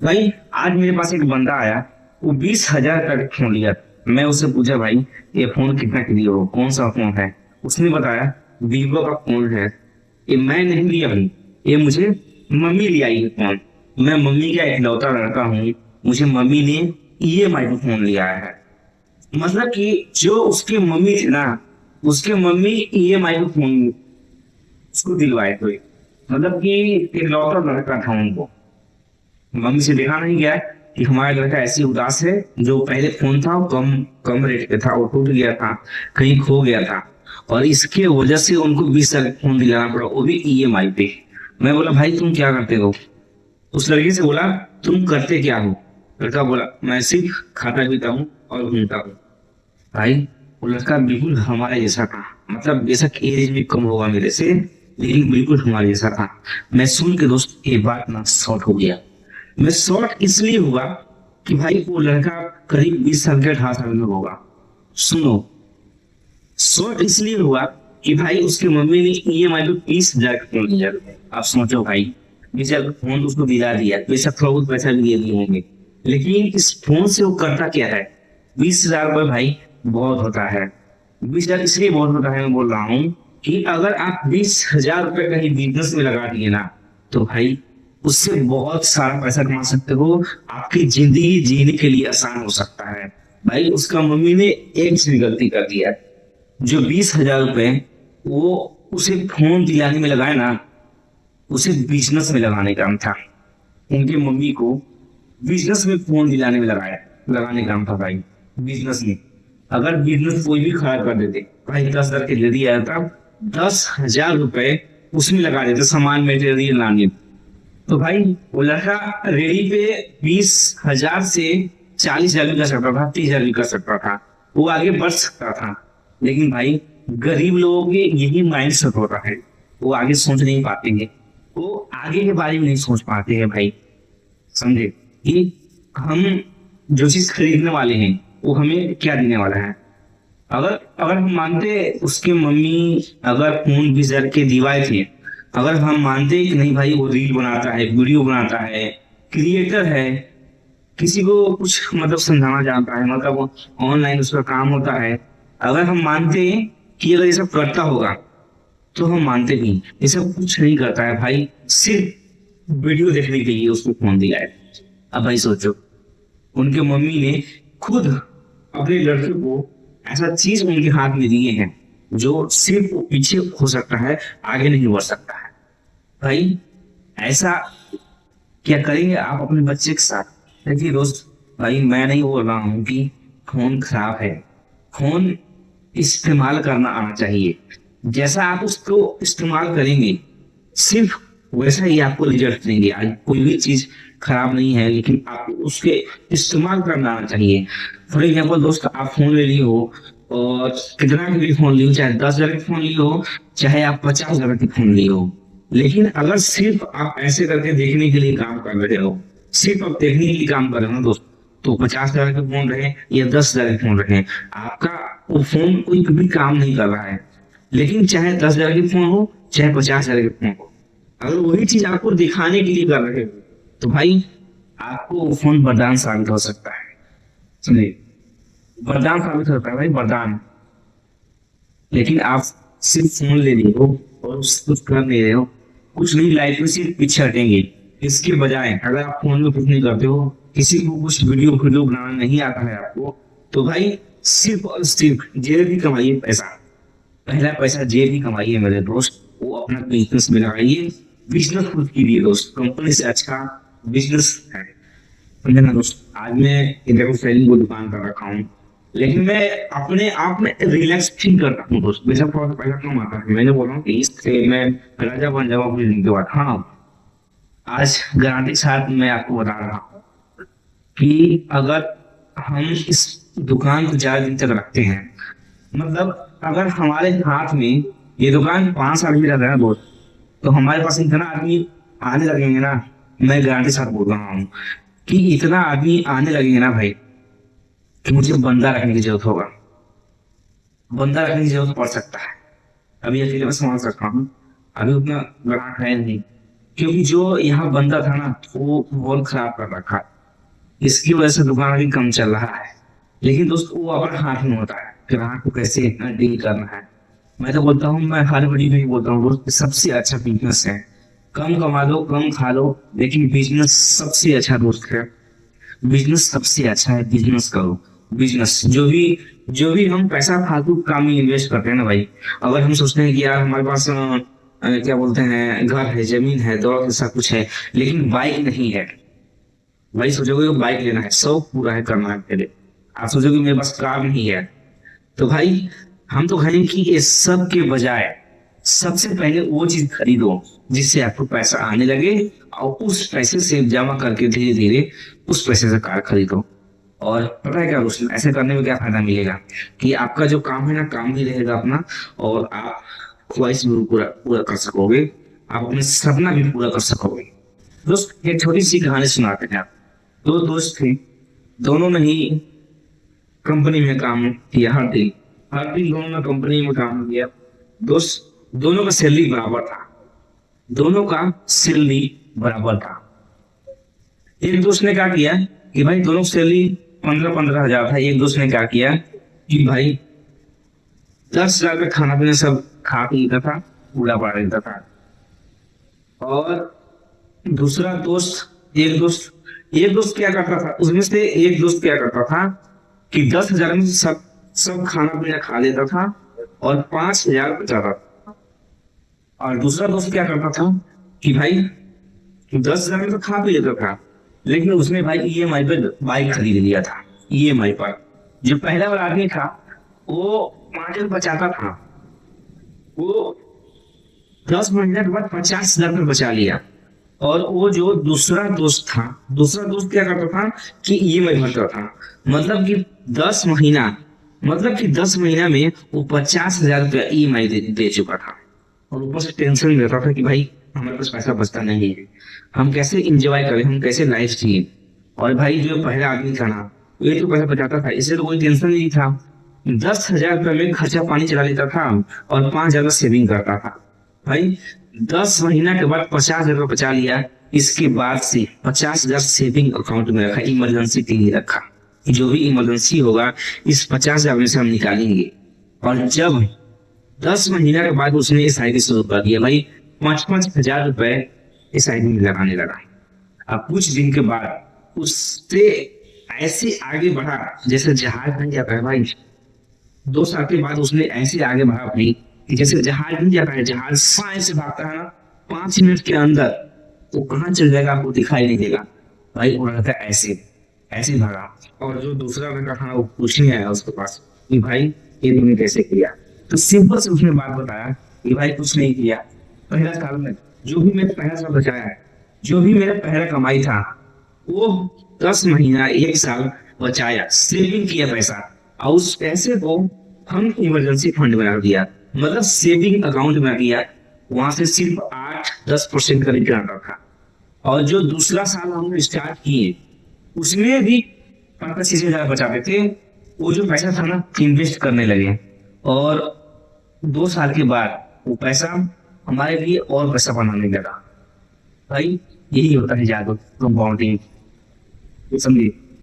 भाई आज मेरे पास एक बंदा आया, वो 20,000 का फोन लिया। मैं उससे पूछा, भाई ये फोन कितना के लिए हो, कौन सा फोन है? उसने बताया वीवो का फोन है। ये मैं नहीं लिया भाई, ये मुझे मम्मी ले आई है फोन। मैं मम्मी का इकलौता लड़का हूँ, मुझे मम्मी ने ईएमआई पे फोन लिया है। मतलब कि जो उसके मम्मी थे ना, उसके मम्मी ईएमआई पे फोन उसको दिलवाए थे। मतलब कि इकलौता लड़का था उनको। मम्मी से देखा नहीं गया कि हमारा लड़का ऐसी उदास है, जो पहले फोन था वो कम कम रेट पे था, वो टूट गया था, कहीं खो गया था, और इसके वजह से उनको 20 साल का फोन दिलाना पड़ा, वो भी ईएमआई पे। मैं बोला, भाई तुम क्या करते हो? उस लड़के से बोला, तुम करते क्या हो? लड़का बोला, मैं सिर्फ खाता पीता हूँ और घूमता हूँ। भाई वो लड़का बिल्कुल हमारे जैसा था। मतलब बेशक एज में कम होगा मेरे से, लेकिन बिल्कुल हमारे जैसा था। मैं सुन के दोस्त ये बात ना शॉर्ट हो गया। मैं शॉर्ट इसलिए हुआ कि भाई वो लड़का करीब 20 साल के 18 साल में होगा। सुनो, शॉर्ट इसलिए हुआ कि भाई उसकी मम्मी ने ईएमआई पे 20,000 का फोन लिया। आप सोचो भाई, 20,000 का फोन उसको दिला दिया, पैसा थोड़ा बहुत पैसा भी दे दिए होंगे, लेकिन इस फोन से वो करता क्या है? 20,000 रुपये भाई बहुत होता है। 20,000 इसलिए बहुत होता है, मैं बोल रहा हूँ कि अगर आप 20,000 रुपये कहीं बिजनेस में लगा दिए ना, तो भाई उससे बहुत सारा पैसा कमा सकते हो। आपकी जिंदगी जीने के लिए आसान हो सकता है। भाई उसका मम्मी ने एक सी गलती कर दिया, जो 20,000 रुपये वो उसे फोन दिलाने में लगाए ना, उसे बिजनेस में लगाने का काम था। उनके मम्मी को बिजनेस में फोन दिलाने में लगाया, लगाने का काम था भाई, बिजनेस में। अगर बिजनेस कोई भी खड़ा कर देते, भाई 10,000 के दे दिया था, 10,000 रुपये उसमें लगा देते सामान मटेरियल लाने। तो भाई वो लड़का रेडी पे 20,000 से 40,000 भी कर सकता था, 30,000 भी कर सकता था, वो आगे बढ़ सकता था। लेकिन भाई गरीब लोगों के यही माइंड सेट होता है, वो आगे सोच नहीं पाते हैं, वो आगे के बारे में नहीं सोच पाते हैं भाई। समझे कि हम जो चीज खरीदने वाले हैं वो हमें क्या देने वाला है। अगर अगर हम मानते उसके मम्मी अगर फोन 20,000 के दिवाए थे, अगर हम मानते कि नहीं भाई वो रील बनाता है, वीडियो बनाता है, क्रिएटर है, किसी को कुछ मतलब समझाना जानता है, मतलब वो ऑनलाइन उसका काम होता है, अगर हम मानते कि अगर ये सब करता होगा, तो हम मानते भी ये सब कुछ नहीं करता है भाई, सिर्फ वीडियो देखने के लिए उसको फोन दिया है। अब भाई सोचो, उनके मम्मी ने खुद अपने लड़के को ऐसा चीज उनके हाथ में दिए हैं, जो सिर्फ वो पीछे हो सकता है, आगे नहीं बढ़ सकता है। भाई ऐसा क्या करेंगे आप अपने बच्चे के साथ? देखिए दोस्त, भाई मैं नहीं बोल रहा हूँ कि फोन खराब है, फोन इस्तेमाल करना आना चाहिए। जैसा आप उसको इस्तेमाल करेंगे, सिर्फ वैसा ही आपको रिजल्ट देंगे। आज कोई भी चीज खराब नहीं है, लेकिन आपको उसके इस्तेमाल करना आना चाहिए। फॉर एग्जाम्पल दोस्त, आप फोन ले लिए हो, और कितना का भी फोन लिए हो, चाहे 10,000 का फोन लिए हो, चाहे आप 50,000 का फोन लिए हो, लेकिन अगर सिर्फ आप ऐसे करके देखने के लिए काम कर रहे हो, सिर्फ आप देखने के लिए काम कर रहे हो ना दोस्त, तो 50,000 का फोन रहे या 10,000 का फोन रहे, आपका वो फोन कोई कभी काम नहीं कर रहा है। लेकिन चाहे 10,000 के फोन हो, चाहे 50,000 के फोन हो, अगर वही चीज आपको दिखाने के लिए कर रहे हो, तो भाई आपको वो फोन वरदान साबित हो सकता है। सुनिए, वरदान साबित होता है भाई, वरदान। लेकिन आप सिर्फ फोन ले रहे हो और कुछ कर नहीं रहे हो, कुछ नहीं, लाइफ में सिर्फ पीछे हटेंगे। इसके बजाय अगर आप फोन में कुछ नहीं करते हो, किसी को कुछ वीडियो वीडियो बनाना नहीं आता है आपको, तो भाई सिर्फ और सिर्फ जेब ही कमाइए पैसा। पहला पैसा जेब ही कमाइए मेरे दोस्त, वो अपना बिजनेस में लगाइए। बिजनेस खुद कीजिए दोस्त, कंपनी से अच्छा बिजनेस है। समझे ना दोस्त? आज मैं इधर सेलिंग को दुकान कर रखा हूँ, लेकिन मैं अपने आप में रिलैक्स फील करता हूँ दोस्त। मेरा थोड़ा सा पैसा कम आता है, मैंने बोला कि इससे मैं राजा बन जाऊँ अपनी जिंदगी के बाद। हाँ, आज गारंटी के साथ मैं आपको बता रहा हूँ कि अगर हम इस दुकान को ज्यादा दिन तक रखते हैं, मतलब अगर हमारे हाथ में ये दुकान 5 साल भी रहता है ना दोस्त, तो हमारे पास इतना आदमी आने लगेंगे ना, मैं गारंटी के साथ बोल रहा हूँ कि इतना आदमी आने लगेंगे ना भाई, कि मुझे बंदा रखने की जरूरत होगा, बंदा रखने की जरूरत पड़ सकता है। अभी अकेले मैं संभाल सकता हूँ, अभी उतना ग्राहक है नहीं, क्योंकि जो यहाँ बंदा था ना वो बहुत खराब कर रखा, इसकी वजह से दुकान अभी कम चल रहा है। लेकिन दोस्त वो अपना हाथ में होता है ग्राहक को कैसे डील करना है। मैं तो बोलता हूँ, मैं हर वीडियो में ही बोलता हूँ दोस्त, सबसे अच्छा बिजनेस है। कम कमा लो, कम खा लो, लेकिन बिजनेस सबसे अच्छा दोस्त है। बिजनेस सबसे अच्छा है, बिजनेस करो। बिजनेस जो भी हम पैसा फालतू काम में इन्वेस्ट करते हैं ना भाई, अगर हम सोचते हैं कि यार हमारे पास क्या बोलते हैं, घर है, जमीन है, दौलत है, सब कुछ है, लेकिन बाइक नहीं है। भाई सोचोगे कि बाइक लेना है, शौक पूरा है करना है पहले, आप सोचोगे मेरे पास कार नहीं है, तो भाई हम तो कहेंगे कि ये सब के बजाय सबसे पहले वो चीज खरीदो जिससे आपको पैसा आने लगे, और उस पैसे से जमा करके धीरे धीरे उस पैसे से कार खरीदो। और पता है क्या दोस्तों, ऐसे करने में क्या फायदा मिलेगा कि आपका जो काम है ना, काम ही रहेगा अपना, और आप ख्वाहिश भी पूरा पूरा कर सकोगे, आप अपने सपना भी पूरा कर सकोगे। दोस्त एक छोटी सी कहानी सुनाते हैं आप। दो दोस्त थे, दोनों ने ही कंपनी में काम किया, हर दिन दोनों ने कंपनी में काम किया। दोस्त दोनों का सैलरी बराबर था, दोनों का सैलरी बराबर था। एक दोस्त ने क्या किया कि भाई दोनों सैलरी 15-15 हजार था। एक दोस्त ने क्या किया कि भाई 10 हजार का खाना पीना सब खा पी लेता था, पूरा पा लेता था। और दूसरा दोस्त एक दोस्त क्या करता था, उसमें से एक दोस्त क्या करता था कि 10 हजार में सब सब खाना पीना खा लेता था और 5 हजार बचाता था। और दूसरा दोस्त क्या करता था कि भाई 10 हजार में तो खा पी लेता था, लेकिन उसने भाई ईएमआई पे बाइक खरीद लिया था। ईएमआई पर जो पहला वाला आदमी था वो 5 हजार बचाता था, वो 10 महीने के बाद 50 हजार में बचा लिया। और वो जो दूसरा दोस्त था, दूसरा दोस्त क्या करता था कि ईएमआई भरता था। मतलब कि 10 महीना, मतलब कि 10 महीना में वो 50 हजार रुपया ईएमआई दे चुका था। और ऊपर से टेंशन भी रहता था कि भाई हमारे पास पैसा बचता नहीं है, हम कैसे इंजॉय करें, हम कैसे लाइफ जिए। और भाई जो पहला आदमी था ना, ये तो पैसा बचाता था, इससे तो कोई टेंशन नहीं था। 10 हजार रुपये में खर्चा पानी चला लेता था और 5 हजार का सेविंग करता था। भाई 10 महीना के बाद 50 हजार बचा लिया। इसके बाद से 50 हजार सेविंग अकाउंट में रखा, इमरजेंसी के लिए रखा। जो भी इमरजेंसी होगा इस 50 हजार में से हम निकालेंगे। और जब 10 महीना के बाद उसने एसआईपी शुरू कर दिया, भाई 5-5 हजार रुपए एसआईपी में लगाने लगा। अब कुछ दिन के बाद उससे ऐसे आगे बढ़ा जैसे जहाज बन जाता है भाई। 2 साल के बाद उसने ऐसे आगे बढ़ा भाई कि जैसे जहाज बन जाता है, जहाज साए से भागता है ना, 5 मिनट के अंदर तो कहाँ चल जाएगा आपको दिखाई नहीं देगा। भाई वो रहता है ऐसे ऐसे भागा। और जो दूसरा लड़का था वो पूछने आया उसके पास कि भाई ये तुमने कैसे किया। तो सिंपल से उसने बात बताया कि भाई कुछ नहीं किया, पहला साल में जो भी मैंने पहला साल बचाया है, जो भी मेरा पहला कमाई था वो 10 महीना 1 साल बचाया, सेविंग किया पैसा, और उस पैसे को हम इमरजेंसी फंड में रख दिया, मतलब सेविंग अकाउंट में किया। वहां से सिर्फ 8-10% का रिटर्न रखा। और जो दूसरा साल हमने स्टार्ट किए उसमें भी 5-6 हजार बचाते थे। वो जो पैसा था ना इन्वेस्ट करने लगे, और 2 साल के बाद वो पैसा हमारे लिए और पैसा बनाने लगा। भाई यही होता है जादू कंपाउंडिंग, समझिए।